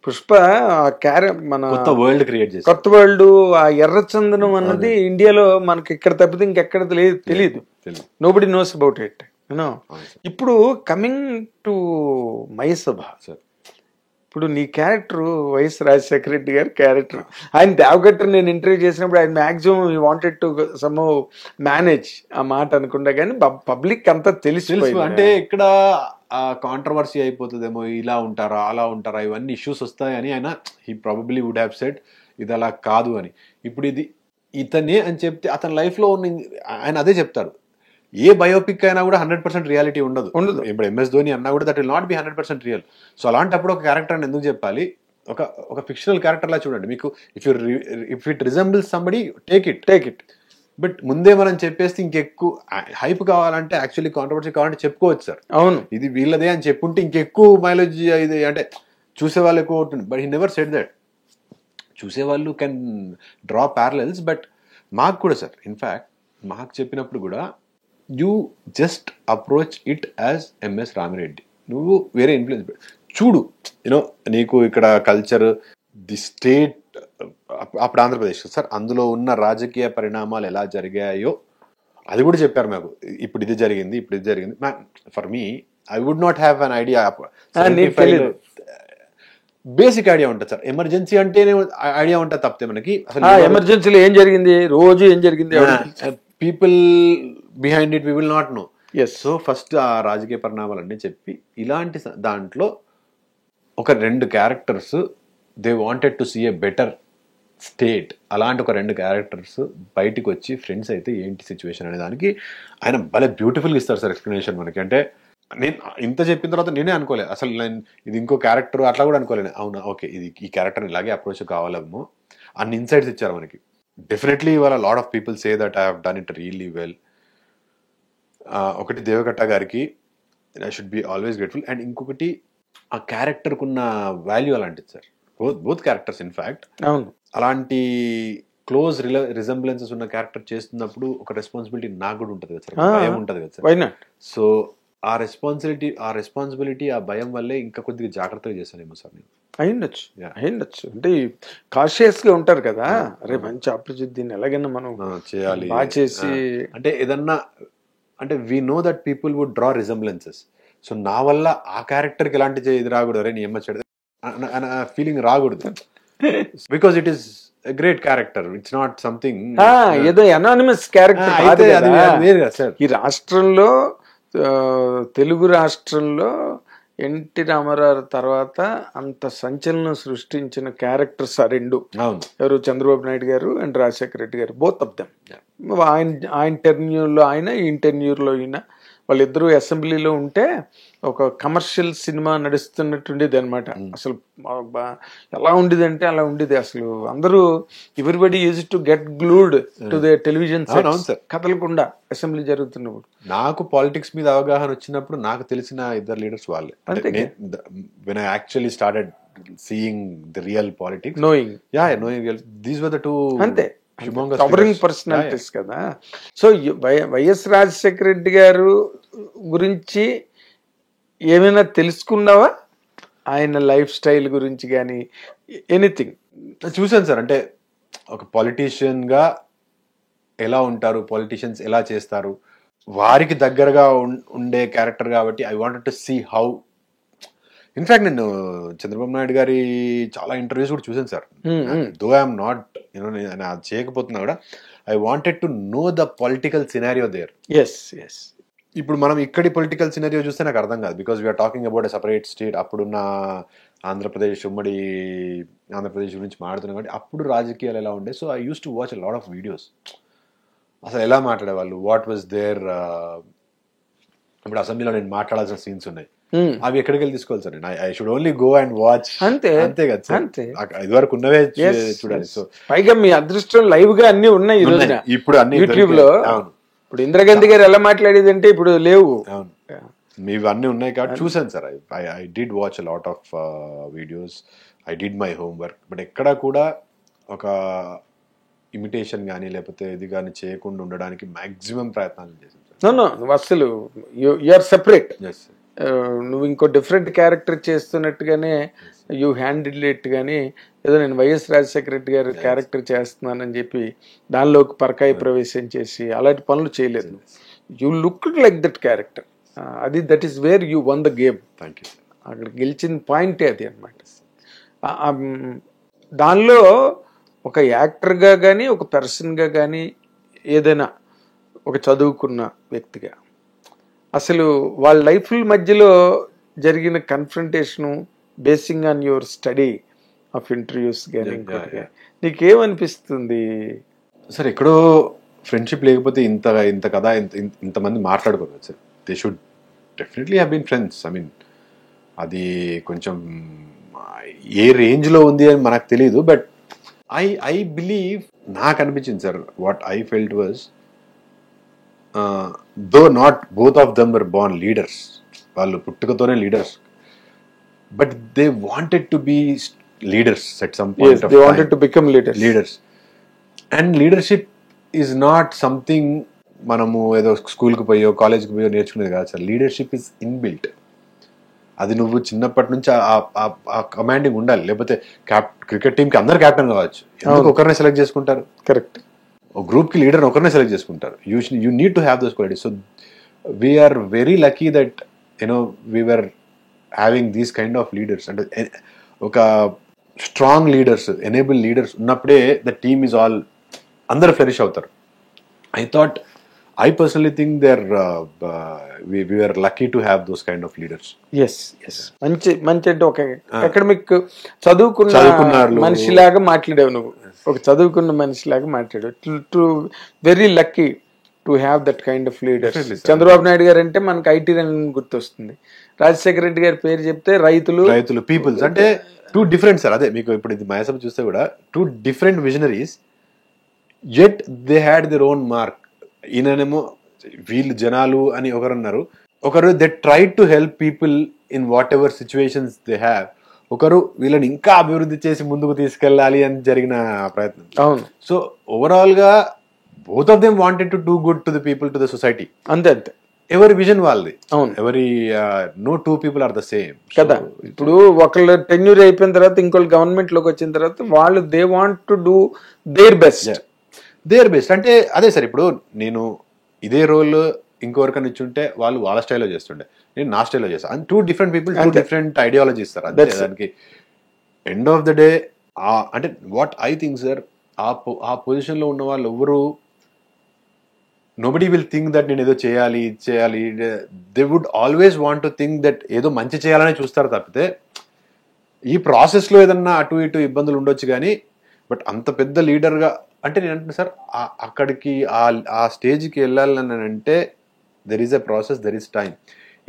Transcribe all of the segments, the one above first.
పుష్ప మన కొత్త world create చేసి, కొత్త వరల్డ్, ఆ ఎర్రచందనం అన్నది ఇండియాలో మనకి ఇక్కడ తప్పితే ఇంకెక్కడ తెలియదు. Nobody knows about it you know. ఇప్పుడు కమింగ్ టు మయసభ, ఇప్పుడు నీ క్యారెక్టర్ వైఎస్ రాజశేఖర రెడ్డి గారి క్యారెక్టర్, ఆయన దేవగట్టర్ నేను ఇంటర్వ్యూ చేసినప్పుడు ఆయన మాక్సిమం ఈ వాంటెడ్ టు సమ్ మేనేజ్ ఆ మాట అనుకుంటా, కానీ పబ్లిక్ అంతా తెలిసి అంటే ఇక్కడ కాంట్రవర్సీ అయిపోతుందేమో, ఇలా ఉంటారా అలా ఉంటారా ఇవన్నీ ఇష్యూస్ వస్తాయని ఆయన he probably would have said ఇది అలా కాదు అని. ఇప్పుడు ఇది ఇతనే అని చెప్తే అతని లైఫ్ లో ఉన్న ఆయన అదే చెప్తాడు. ఏ బయోపిక్ అయినా కూడా 100% రియాలిటీ ఉండదు. ఇప్పుడు ఎంఎస్ ధోని అన్నా కూడా that will not be 100% real. So అలాంటప్పుడు ఒక క్యారెక్టర్ అని ఎందుకు చెప్పాలి? ఒక ఫిక్షనల్ క్యారెక్టర్ లా చూడండి. మీకు if it resembles somebody take it. But ముందే మనం చెప్పేస్తే ఇంకెక్కువ హైప్ కావాలంటే, యాక్చువల్లీ కాంట్రవర్సీ కావాలంటే చెప్పుకోవచ్చు సార్, అవును ఇది వీళ్ళదే అని చెప్పుంటే ఇంకెక్కువ మైలేజ్ ఇది అంటే చూసేవాళ్ళు ఎక్కువ అవుతుంది. But he never said that. చూసేవాళ్ళు కెన్ డ్రా ప్యారలల్స్. బట్ మాకు కూడా సార్, ఇన్ఫ్యాక్ట్ మాకు చెప్పినప్పుడు కూడా you just approach it as MS Ramireddy. నువ్వు వేరే ఇన్ఫ్లుయెన్స్ చూడు, యూనో నీకు ఇక్కడ కల్చర్, ది స్టేట్, అప్పుడు ఆంధ్రప్రదేశ్ సార్, అందులో ఉన్న రాజకీయ పరిణామాలు ఎలా జరిగాయో అది కూడా చెప్పారు మాకు. ఇప్పుడు ఇది జరిగింది. For me I would not have an idea. Basic idea ఉంటుంది సార్. ఎమర్జెన్సీ అంటేనే ఐడియా ఉంటుంది తప్పితే మనకి అసలు ఎమర్జెన్సీలో ఏం జరిగింది, రోజు ఏం జరిగింది, people behind it we will not know. So first ఆ రాజకీయ పరిణామాలన్నీ చెప్పి, ఇలాంటి దాంట్లో ఒక 2 characters they wanted to see a better state, అలాంటి ఒక 2 క్యారెక్టర్స్ బయటికి వచ్చి ఫ్రెండ్స్ అయితే ఏంటి సిచ్యువేషన్ అనే దానికి ఆయన భలే బ్యూటిఫుల్గా ఇస్తారు సార్ ఎక్స్ప్లెనేషన్ మనకి. అంటే నేను ఇంత చెప్పిన తర్వాత నేనే అనుకోలేదు అసలు నేను ఇది ఇంకో క్యారెక్టర్ అట్లా కూడా అనుకోలేను. అవునా, ఓకే ఇది ఈ క్యారెక్టర్ ఇలాగే అప్రోచ్ కావాలేమో అన్ని ఇన్సైట్స్ ఇచ్చారు మనకి. డెఫినెట్లీ ఇవాళ lot of people say that I have done it really well. ఒకటి దేవకట్ట గారికి I should be always grateful. And ఇంకొకటి ఆ క్యారెక్టర్కి ఉన్న వాల్యూ అలాంటిది సార్. Both characters in fact. అవును, అలాంటి క్లోజ్ రిజెంబ్లెన్సెస్ ఉన్న క్యారెక్టర్ చేస్తున్నప్పుడు ఒక రెస్పాన్సిబిలిటీ నాకు కూడా ఉంటుంది కదా సార్, భయం ఉంటుంది కదా సార్. సో ఆ రెస్పాన్సిబిలిటీ ఆ భయం వల్లే ఇంకా కొద్దిగా జాగ్రత్తగా చేశానేమో సార్ నేను. అయ్యుండొచ్చు అంటే కాషియస్ గా ఉంటారు కదా, అరే మంచి ఆపర్చునిటీ దీన్ని ఎలాగైనా మనం చేయాలి బాగా చేసి, అంటే ఏదన్నా అంటే we know that people would draw resemblances. So నా వల్ల ఆ క్యారెక్టర్కి ఎలాంటి ఇది రాకూడదు, అరే నీ చెడు ఫీలింగ్ రాకూడదు. Because it is a great character, it's not something ఏదో అనానిమస్ క్యారెక్టర్ కాదు కదా. ఈ రాష్ట్రంలో తెలుగు రాష్ట్రంలో ఎన్టీ రామారావు తర్వాత అంత సంచలనం సృష్టించిన క్యారెక్టర్స్ ఆ 2. ఎవరు, చంద్రబాబు నాయుడు గారు అండ్ రాజశేఖర రెడ్డి గారు, బోత్ ఆఫ్ దెమ్. ఆయన టెన్యూర్లో ఆయన, ఈయన టెన్యూర్లో ఈయన, వాళ్ళిద్దరూ అసెంబ్లీలో ఉంటే ఒక కమర్షియల్ సినిమా నడుస్తున్నట్టుండేది అనమాట. అసలు ఎలా ఉండేది అంటే అలా ఉండేది. అసలు అందరూ everybody use to get glued to the television కదలకుండా అసెంబ్లీ జరుగుతున్నప్పుడు. నాకు పాలిటిక్స్ మీద అవగాహన వచ్చినప్పుడు నాకు తెలిసిన 2 లీడర్స్ వాళ్ళే. when I actually started seeing the real politics, knowing these were the 2 అంతే కవరింగ్ పర్సనాలిటీస్ కదా. సో వైఎస్ రాజశేఖర రెడ్డి గారు గురించి ఏమైనా తెలుసుకున్నావా, ఆయన లైఫ్ స్టైల్ గురించి కానీ ఎనీథింగ్? చూసాను సార్. అంటే ఒక పొలిటీషియన్ గా ఎలా ఉంటారు, పొలిటీషియన్స్ ఎలా చేస్తారు, వారికి దగ్గరగా ఉండే క్యారెక్టర్ కాబట్టి I wanted to see how. In fact నేను చంద్రబాబు నాయుడు గారి చాలా ఇంటర్వ్యూస్ కూడా చూసాను సార్. దో ఐఎమ్ నాట్ నేను అది చేయకపోతున్నా కూడా I wanted to know the political scenario there. ఇప్పుడు మనం ఇక్కడి పొలిటికల్ సినారియో చూస్తే నాకు అర్థం కాదు, because we are talking about a separate state. అప్పుడున్న ఆంధ్రప్రదేశ్, ఉమ్మడి ఆంధ్రప్రదేశ్ గురించి మాట్లాడుతున్నాం కాబట్టి అప్పుడు రాజకీయాలు ఎలా ఉండే. So I use to watch a lot of videos. అసలు ఎలా మాట్లాడేవాళ్ళు, వాట్ వాజ్ దేర్. ఇప్పుడు అసెంబ్లీలో నేను మాట్లాడాల్సిన సీన్స్ ఉన్నాయి, అవి ఎక్కడికి వెళ్ళి తీసుకోవాలి sir? I should only go and watch. అంతే కదా సార్, ఇది వరకు ఉన్నవే చూడాలి. సో పైగా మీ అదృష్టం లైవ్ గా అన్ని ఉన్నాయి ఇప్పుడు అన్ని యూట్యూబ్ లో. ఇప్పుడు ఇందిరాగాంధీ గారు ఎలా మాట్లాడేది అంటే ఇప్పుడు లేవు. మీవి అన్ని ఉన్నాయి కాబట్టి చూసాను sir. I did watch a lot of videos, I did my homework. But ఎక్కడా కూడా ఒక ఇమిటేషన్ కానీ లేకపోతే ఇది కానీ చేయకుండా ఉండడానికి మాక్సిమం ప్రయత్నాలు చేశాను సార్. అసలు యు ఆర్ సెపరేట్. నువ్వు ఇంకో డిఫరెంట్ క్యారెక్టర్ చేస్తున్నట్టుగానే యూ హ్యాండిల్ ఇట్, కానీ ఏదో నేను వైఎస్ రాజశేఖర రెడ్డి గారి క్యారెక్టర్ చేస్తున్నానని చెప్పి దానిలోకి పరకాయ ప్రవేశం చేసి అలాంటి పనులు చేయలేదు. You look like that character. అది that is where you won the game. Thank you. అక్కడ గెలిచిన పాయింటే అది అనమాట. దానిలో ఒక యాక్టర్గా కానీ ఒక పర్సన్గా కానీ ఏదైనా ఒక చదువుకున్న వ్యక్తిగా అసలు వాళ్ళ లైఫ్ మధ్యలో జరిగిన confrontation basing on your study of interviews కానీ నీకేమనిపిస్తుంది? సార్ ఎక్కడో ఫ్రెండ్షిప్ లేకపోతే ఇంత కథ ఇంతమంది మాట్లాడుకోవచ్చు sir. They should definitely have been friends. I mean అది కొంచెం ఏ రేంజ్లో ఉంది అని మనకు తెలియదు. బట్ ఐ బిలీవ్, నాకు అనిపించింది sir, what I felt was though not both of them were born leaders. వాళ్ళు పుట్టుకతోనే leaders, but they wanted to be leaders at some point of time. They wanted to become leaders. And leadership is not something మనము ఏదో స్కూల్కి పోయో కాలేజ్కి పోయో నేర్చుకునేది కాదు sir. Leadership is inbuilt. అది నువ్వు చిన్నప్పటి నుంచి ఆ కమాండింగ్ ఉండాలి. లేకపోతే క్రికెట్ టీంకి అందరు క్యాప్టెన్ కావచ్చు, ఎందుకు ఒకరినే సెలెక్ట్ చేసుకుంటారు? కరెక్ట్. ఒక గ్రూప్కి లీడర్ ఒకరినే సెలెక్ట్ చేసుకుంటారు. You need to have those qualities. So we are very lucky that we are having these kind of leaders. అంటే ఒక స్ట్రాంగ్ లీడర్స్, ఎనేబుల్ లీడర్స్ ఉన్నప్పుడే ద టీమ్ ఈజ్ ఆల్, అందరు ఫ్లరిష్ అవుతారు. I personally think we were lucky to have those kind of leaders. Yes. మంచి అంటే ఒక academic చదువుకున్న మనిషిలాగా మాట్లాడావు నువ్వు. ఒక చదువుకున్న మనిషిలాగా మాట్లాడావు. Very lucky to have that kind of leaders. Chandrababu Naidu గారు అంటే మనకు ఐటీ రంగం గుర్తొస్తుంది. రాజశేఖర రెడ్డి గారి పేరు చెప్తే రైతులు పీపుల్స్ అంటే టూ డిఫరెంట్ సార్. అదే మీకు ఇప్పుడు ఇది మహాసభ చూస్తే కూడా two different visionaries, yet they had their own mark. ఈయననేమో వీళ్ళు జనాలు అని ఒకరు అన్నారు, ఒకరు they try to help people in what ever situations they have, ఒకరు వీళ్ళని ఇంకా అభివృద్ధి చేసి ముందుకు తీసుకెళ్ళాలి అని జరిగిన ప్రయత్నం. అవును. సో ఓవరాల్ గా both of them wanted to do good to the people, to the society. అంతే. ఎవరి విజన్ వాళ్ళది. అవును. ఎవరి no two people are the same కదా. ఇప్పుడు ఒకళ్ళు టెన్యూర్ అయిపోయిన తర్వాత ఇంకోళ్ళు గవర్నమెంట్ లోకి వచ్చిన తర్వాత వాళ్ళు they want to do their best. అంటే అదే సార్, ఇప్పుడు నేను ఇదే రోల్ ఇంకొకరికన్నా ఇచ్చుంటే వాళ్ళు వాళ్ళ స్టైల్లో చేస్తుండే, నేను నా స్టైల్లో చేస్తాను. And two different people, two different ideology ఇస్తారు. అంతే. దానికి ఎండ్ ఆఫ్ ద డే అంటే వాట్ ఐ థింక్ సార్, ఆ పొజిషన్లో ఉన్న వాళ్ళు ఎవరు, నోబడీ విల్ థింక్ దట్ నేను ఏదో చేయాలి. They would always want to think that ఏదో మంచి చేయాలని చూస్తారు తప్పితే, ఈ ప్రాసెస్లో ఏదన్నా అటు ఇటు ఇబ్బందులు ఉండొచ్చు కానీ, బట్ అంత పెద్ద లీడర్గా అంటే నేను అంటున్నా సార్, అక్కడికి ఆ స్టేజ్కి వెళ్ళాలని అంటే there is a process, there is time.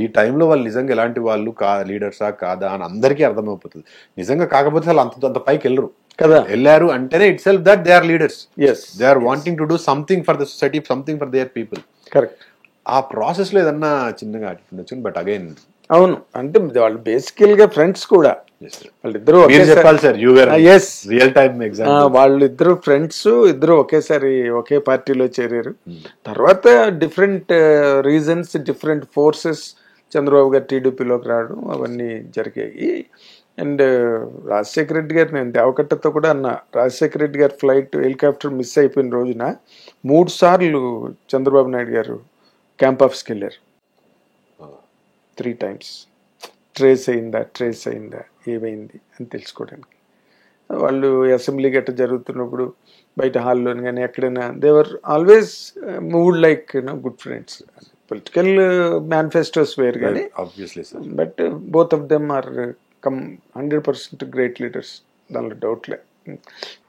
ఈ టైంలో వాళ్ళు నిజంగా ఎలాంటి వాళ్ళు లీడర్సా కాదా అని అందరికీ అర్థమైపోతుంది. నిజంగా కాకపోతే వాళ్ళు అంత పైకి వెళ్ళరు కదా. వెళ్ళారు అంటేనే itself that they are leaders. They are wanting to do something for the society, something for their people. Correct. ఆ ప్రాసెస్ లో ఏదన్నా చిన్నగా అటుండొచ్చు, బట్ అగైన్ అవును. అంటే వాళ్ళు బేసికల్ గా ఫ్రెండ్స్ కూడా. వాళ్ళిద్దరు వాళ్ళిద్దరు ఫ్రెండ్స్, ఇద్దరు ఒకేసారి ఒకే పార్టీలో చేరారు. తర్వాత different reasons, different forces Chandrababu గారు టీడీపీలోకి రావడం అవన్నీ జరిగాయి. అండ్ రాజశేఖర రెడ్డి గారు, నేను దేవకట్టతో కూడా అన్న, రాజశేఖర రెడ్డి గారి ఫ్లైట్ హెలికాప్టర్ మిస్ అయిపోయిన రోజున 3 సార్లు చంద్రబాబు నాయుడు గారు క్యాంప్ ఆఫీస్కి వెళ్ళారు. 3 times. ట్రేస్ అయిందా ఏమైంది అని తెలుసుకోవడానికి. వాళ్ళు అసెంబ్లీ గట్ట జరుగుతున్నప్పుడు బయట హాల్లోని కానీ ఎక్కడైనా they were always moved like good friends. Political manifestos వేరు కానీ, but both of them are 100% great leaders, దానిలో డౌట్లే.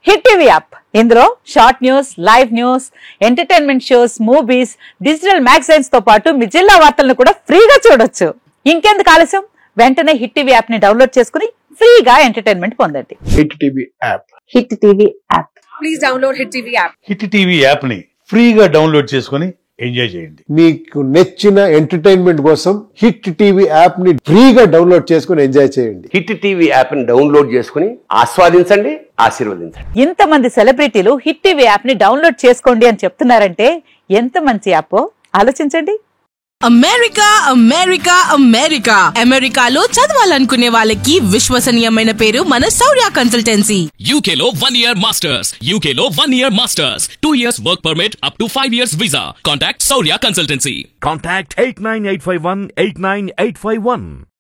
హిట్ టీవీ యాప్, ఇందులో short news, live news, entertainment shows, movies, digital magazines తో పాటు మీ జిల్లా వార్తలను కూడా ఫ్రీగా చూడొచ్చు. ఇంకెందుకు ఆలస్యం, వెంటనే హిట్ టీవీ యాప్ ని డౌన్లోడ్ చేసుకుని ఫ్రీగా ఎంటర్టైన్మెంట్ పొందండి. Hit TV app. Hit TV app. Please download hit TV app. Hit TV app ని ఫ్రీగా డౌన్లోడ్ చేసుకుని ఎంజాయ్ చేయండి. మీకు నచ్చిన ఎంటర్టైన్మెంట్ కోసం హిట్ టీవీ యాప్ ని ఫ్రీగా డౌన్లోడ్ చేసుకుని ఎంజాయ్ చేయండి. హిట్ టీవీ యాప్ ని డౌన్లోడ్ చేసుకుని ఆస్వాదించండి, ఆశీర్వదించండి. ఇంతమంది సెలబ్రిటీలు హిట్ టీవీ యాప్ ని డౌన్లోడ్ చేసుకోండి అని చెప్తున్నారంటే ఎంత మంచి యాప్ ఆలోచించండి. అమెరికా అమెరికా అమెరికా అమెరికాలో చదవాలనుకునే వాళ్ళకి విశ్వసనీయమైన పేరు మన శౌర్య కన్సల్టెన్సీ. UK లో 1 year masters, UK లో 1 year masters, 2 years work permit up to 5 years visa. Contact Saurya Consultancy. Contact 89851 89851.